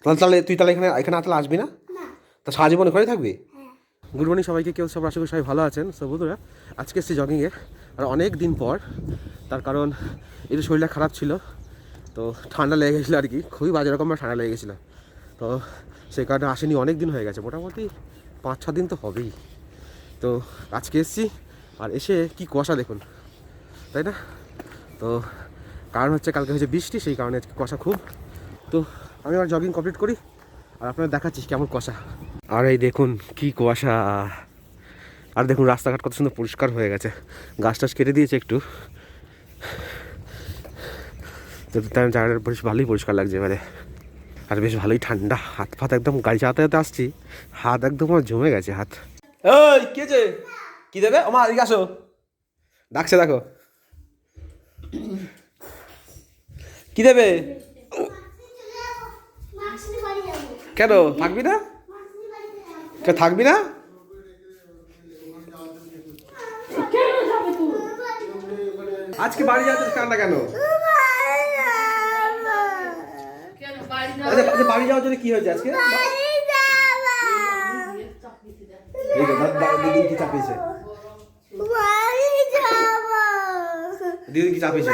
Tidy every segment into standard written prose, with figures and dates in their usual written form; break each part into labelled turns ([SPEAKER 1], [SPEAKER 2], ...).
[SPEAKER 1] তাহলে তুই তাহলে এখানে এখানে তাহলে আসবি না? তা সারা জীবন ঘরে থাকবি? গুড মর্নিং সবাইকে, কেউ সব আশা করি সবাই ভালো আছেন। সো বন্ধুরা, আজকে এসেছি জগিংয়ে, আর অনেক দিন পর। তার কারণ একটু শরীরটা খারাপ ছিল, তো ঠান্ডা লেগে গেছিলো আর কি, খুবই বাজে রকমের ঠান্ডা লেগে গেছিলো। তো সেই কারণে আসেনি, অনেক দিন হয়ে গেছে, মোটামুটি 5-6 দিন তো হবেই। তো আজকে এসেছি, আর এসে কি কুয়াশা দেখুন, তাই না? তো কারণ হচ্ছে কালকে হয়েছে বৃষ্টি, সেই কারণে কুয়াশা খুব। তো আমি আমার জগিং কমপ্লিট করি আর আপনারা দেখাচ্ছি কেমন কুয়াশা। আর এই দেখুন কি কুয়াশা, আর দেখুন রাস্তাঘাট কত সুন্দর পরিষ্কার হয়ে গেছে, গাছ টাছ কেটে দিয়েছে একটু, তো তাই জায়গাটা বেশ ভালোই পরিষ্কার লাগছে এবারে। আর বেশ ভালোই ঠান্ডা, হাত ফাত একদম, গাড়ি চালাতে আসছি, হাত একদম আমার জমে গেছে হাত। ওই কে যে কি দেবে আমার, এদিকে আসো, ডাকছে দেখো, কি দেবে? কেন থাকবি না? থাকবি না? আজকে বাড়ি যাচ্ছে কান্না কেন? আচ্ছা বাড়ি যাওয়ার জন্য কি হয়েছে আজকে? দিদি কি চাপিয়েছে? দিদি কি চাপিয়েছে?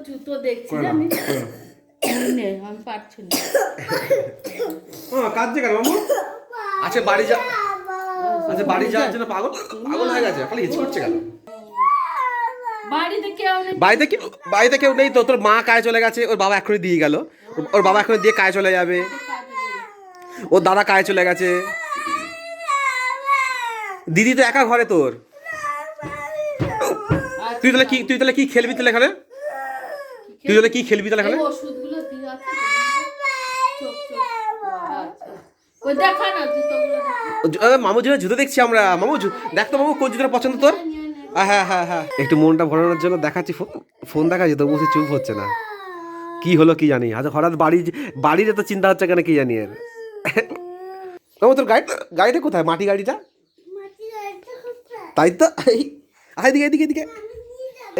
[SPEAKER 2] জুতো দেখছি আমি পারছি না।
[SPEAKER 1] কাঁদছে কেন মামু? আচ্ছা বাড়ি যা, আচ্ছা বাড়ি যাওয়ার জন্য পাগল পাগল হয়ে গেছে, খালি হিচ করছে কেন? বাড়িতে কেউ নেই তো? তোর মা কাজে চলে গেছে, ওর বাবা এখনই দিয়ে গেল, ওর বাবা এখনই দিয়ে কাজে চলে যাবে, ওর দাদা কাজে চলে গেছে, দিদি তো একা ঘরে তোর। তুই তাহলে কি খেলবি তাহলে এখানে? তুই তাহলে কি খেলবি তাহলে এখানে? মামুর জন্য জুতো দেখছি আমরা। মামু দেখ তো মামু, কোন জুতোটা পছন্দ তোর? হ্যাঁ হ্যাঁ হ্যাঁ, একটু মনটা ভরানোর জন্য দেখাচ্ছি, ফোন দেখাচ্ছি, তবু সে চুপ হচ্ছে না। কি হলো কি জানি, আচ্ছা হঠাৎ বাড়ির এত চিন্তা হচ্ছে কেন কি জানি এর। মামু তোর গাড়িটা কোথায়, মাটি গাড়িটা? তাই তো, এদিকে এদিকে এদিকে,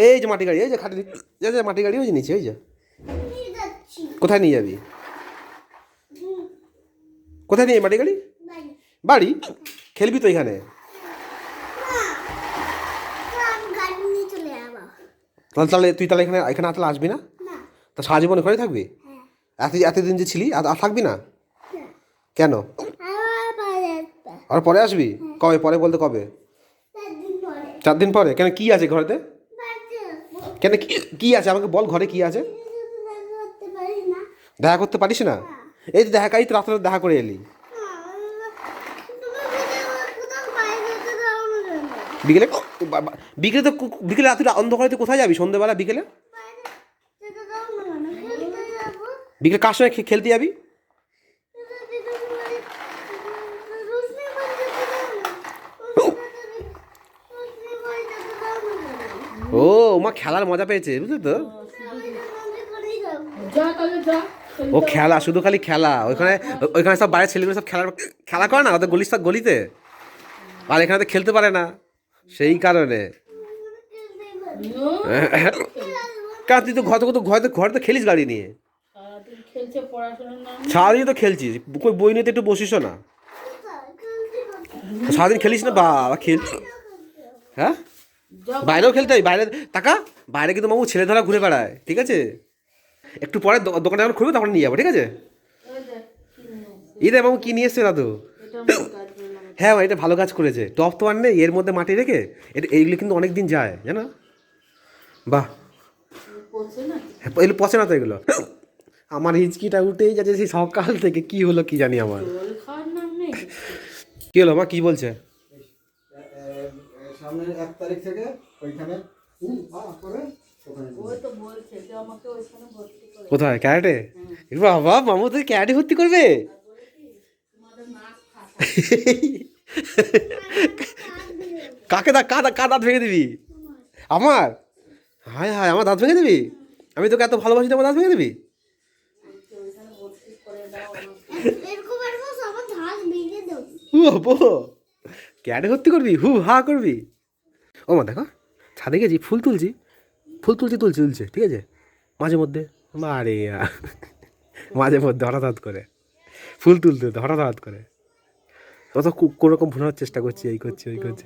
[SPEAKER 1] এই যে মাটি গাড়ি, এই যে খাটি মাটি গাড়ি, ওই যে নিচে, ওই যে। কোথায় নিয়ে যাবি? কোথায় নিয়ে মাটি গাড়ি? বাড়ি খেলবি তো এখানে? তাহলে তুই তাহলে এখানে তাহলে আসবি না? তা সারা জীবন ঘরে থাকবি? এতদিন যে ছিলি আর থাকবি না কেন? আর পরে আসবি? কবে পরে বলতে কবে? 4 দিন পরে। কেন, কি আছে ঘরেতে? কেন কি আছে আমাকে বল, ঘরে কি আছে? দেখা করতে পারিস না? এই তো দেখা, এই তো রাত্রে দেখা করে এলি। বিকেলে বিকেলে তো বিকেলে রাত্রে অন্ধকারে তুই কোথায় যাবি সন্ধ্যেবেলা? বিকেলে কার সঙ্গে খেলতে যাবি? ও মা খেলার মজা পেয়েছে, বুঝলি তো? ও খেলা, শুধু খালি খেলা, ওইখানে সব বাইরের ছেলেগুলো সব খেলা করে না, ওদের গলিতে, আর এখানে তো খেলতে পারে না, সেই কারণে। কারণ তুই তো ঘরে তো খেলিস গাড়ি নিয়ে, সারাদিন তো খেলছিস, বই নিয়ে তো একটু বসিস না, সারাদিন খেলিস না বাবা, খেল। হ্যাঁ বাইরেও খেলতে হয়, বাইরে কিন্তু মামু ছেলে ধরা ঘুরে বেড়ায়, ঠিক আছে? একটু পরে দোকানে যখন খুলবে তখন নিয়ে যাবো, ঠিক আছে? এই রে মামু কি নিয়ে এসছে দাদু? হ্যাঁ এটা ভালো কাজ করেছে, টপ তো আর নেই এর মধ্যে মাটি রেখে, এইগুলো কিন্তু অনেক দিন যায় জানো? বাহ, এগুলো পচে না তো এগুলো। আমার হিচকিটা উঠেই যাচ্ছে সেই সকাল থেকে, কি হলো কি জানি আমার। কি হলো মা, কি বলছে?
[SPEAKER 3] সামনের 1 তারিখ থেকে ওইখানে
[SPEAKER 1] কোথায় ক্যারাটে? বাবা মামু তুই ক্যারাটে ভর্তি করবে? কাকে কার দাঁত ভেঙে দিবি? আমার? হায় হায়, আমার দাঁত ভেঙে দিবি? আমি তোকে এত ভালোবাসি, আমার দাঁত ভেঙে দিবি? ক্যারাটে ভর্তি করবি, হু হা করবি? ও মা দেখো, ছাদে গেছি, ফুল তুলছে, ঠিক আছে মাঝে মধ্যে। আরে মাঝে মধ্যে হঠাৎ করে ফুল তুলতে হঠাৎ করে কত কোনোরকম ভুলানোর চেষ্টা করছি, এই করছি ওই করছি।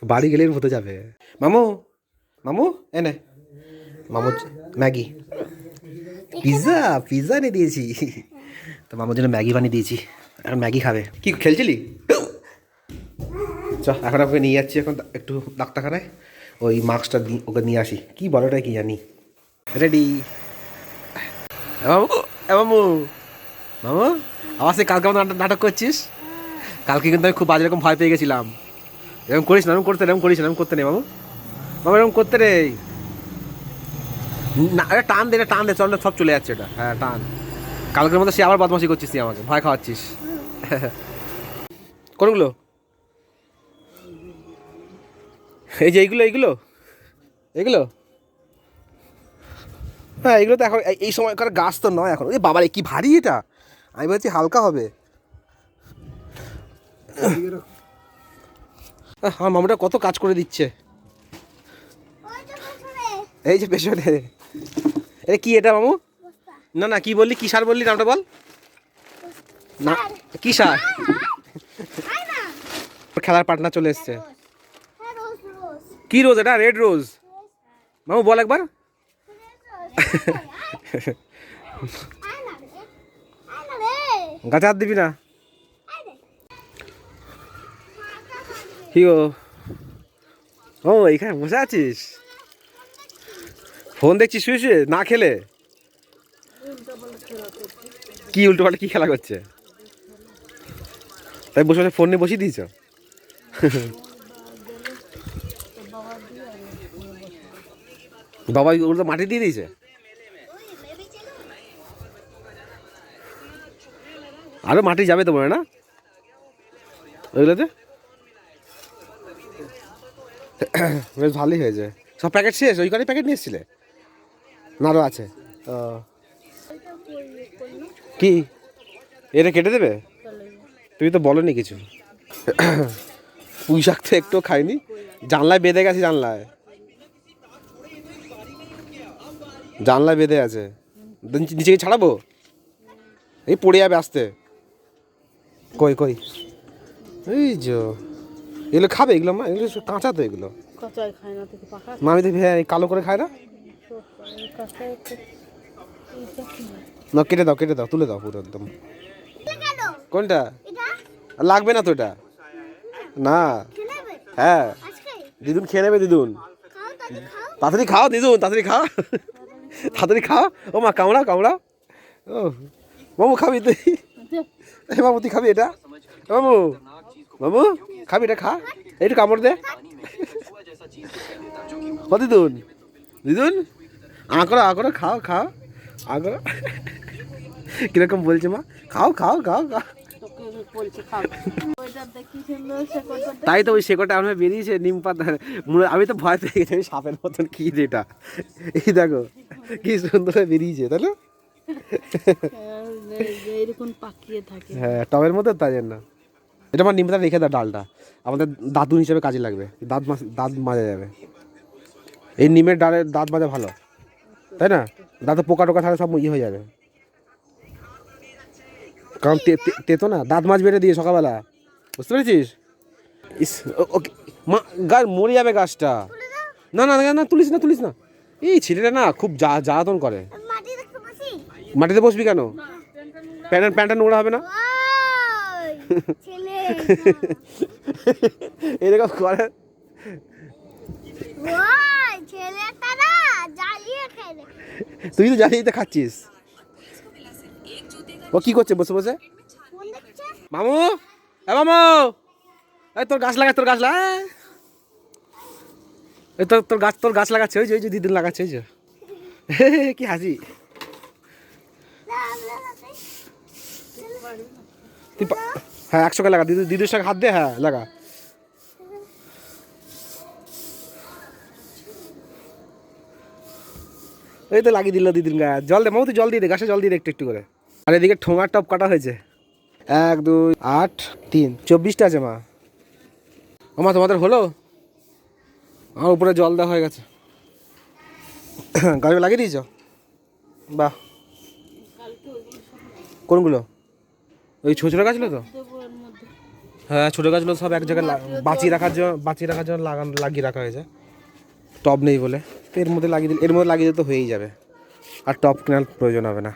[SPEAKER 1] বাড়ি গেলেই হতে যাবে। মামু মামু এনে মামু ম্যাগি পিৎজা এনে দিয়েছি তো মামুর জন্য ম্যাগি বানিয়ে দিয়েছি, এখন ম্যাগি খাবে। কি খেলছিলি? চ এখন ওকে নিয়ে যাচ্ছি এখন একটু ডাক্তারখানায়, ওই মাস্কটা ওকে নিয়ে আসি। কি বলোটাই কি জানি। রেডি মামু মামু মামু আবার সে কালকে আমাদের নাটক করছিস? কালকে কিন্তু আমি খুব বাজে রকম ভয় পেয়ে গেছিলাম। এরকম করিস না, এরকম করিস না, এরকম করতে নেই মামু, মামু এরকম করতে রে না। এটা টান দে চল সব চলে যাচ্ছে এটা। হ্যাঁ টান। কালকের মতো সে আবার বদমাশি করছিস, তুই আমাকে ভয় খাওয়াচ্ছিস। কোনগুলো? এই যে এইগুলো হ্যাঁ এগুলো তো এখন এই সময়কার গাছ তো নয় এখন। এই বাবার কি ভারী এটা, আমি ভাবছি হালকা হবে। আমার মামাটা কত কাজ করে দিচ্ছে। এই যে পেছনে এটা কি এটা মামু? না কি বললি, কি সার বললি, নামটা বল না। কি সার? খেলার পার্টনার চলে এসছে। কি রোজ এটা? Red rose. মামু বল একবার। গাছে হাত দিবি না। কি ও এইখানে বসে আছিস, ফোন দেখছিস শুয়ে না খেলে? কি উল্টো পাল্টা কি খেলা করছে? তাই বসে ফোন নিয়ে বসিয়ে দিয়েছ? বাবা ওগুলো মাটি দিয়ে দিয়েছে। আরো মাটি যাবে তো মনে না ওইগুলোতে? বেশ ভালোই হয়েছে। সব প্যাকেট শেষ? ওই কটাই প্যাকেট নিয়ে এসেছিলে না আরও আছে? কি এটা কেটে দেবে? তুমি তো বলোনি কিছু। পুঁই শাক তো একটু খাইনি, জানলায় বেঁধে গেছে, জানলায় বেঁধে আছে। নিচে ছাড়াবো? এই পড়ে যাবে আসতে। কই এই যে এগুলো খাবে? এগুলো মা এগুলো কাঁচা তো, এগুলো মা আমি তো কালো করে খায় না। না কেটে দাও তুলে দাও পুরো একদম। কোনটা? লাগবে না তো এটা না। হ্যাঁ দিদুন খেয়ে নেবে, দিদুন তাড়াতাড়ি খাও, দিদুন তাড়াতাড়ি খাও। ও মা কামড়া ও মামু খাবি তুই? মামু তুই খাবি এটা? মামু খাবি এটা? খা একটু কামড় দে। ও দিদুন আকড়া খাও আকড়া। কিরকম বলছে মা? খাও। তাই তো ওই শেকড়টা আমার বেরিয়েছে নিম পাতা। আমি তো ভয় পেয়ে গেছি, আমি সাপের মতন। কি যেটা এই দেখো কি সুন্দর বেরিয়েছে, তাই না? হ্যাঁ টবের মধ্যে, তাই জন্য এটা আমার নিম পাতা রেখে দাও। ডালটা আমাদের দাদুন হিসেবে কাজে লাগবে, দাঁত মাজা যাবে। এই নিমের ডালের দাঁত মাজা ভালো, তাই না? দাঁতে পোকা টোকা থাকলে সব হয়ে যাবে। কারণ তেতো না, দাঁত মাছ বেড়ে দিয়ে সকালবেলা, বুঝতে পেরেছিস? ইস ওকে মা, গাছ মরে যাবে গাছটা। না তুলিস না। এই ছেলেটা না খুব জ্বালাতন করে। মাটিতে বসবি কেন? প্যান্টটা নোংরা হবে না? এরকম করে তুই তো জ্বালিয়ে তো খাচ্ছিস। ও কি করছে বসে? মামু এই তোর গাছ লাগা, এই তোর গাছ লাগাচ্ছে। ওই যে দিদুন লাগাচ্ছে, ওই যে কি হাসি। হ্যাঁ 100 লাগা, দিদুর সঙ্গে হাত দে। হ্যাঁ লাগা। এই তো লাগিয়ে দিল দিদিন গাছ। জল দে মামু, তুই জল দিয়ে দে, গাছে জল দিয়ে দে একটু করে। আর এদিকে ঠোঙার টপ কাটা হয়েছে। 1 2 8 3 24টা আছে মা। মা তোমাদের হলো? আমার উপরে জল দেওয়া হয়ে গেছে। গাছে লাগিয়ে দিয়েছ? বাহ কোনগুলো? ওই ছোটো ছোটো গাছগুলো তো?
[SPEAKER 2] দেবো এর মধ্যে।
[SPEAKER 1] হ্যাঁ, ছোটো গাছগুলো সব এক জায়গায় বাঁচিয়ে রাখার জন্য লাগিয়ে রাখা হয়েছে। টব নেই বলে, তো এর মধ্যে লাগিয়ে দিলে তো হয়েই যাবে, আর টব কেনার প্রয়োজন হবে না।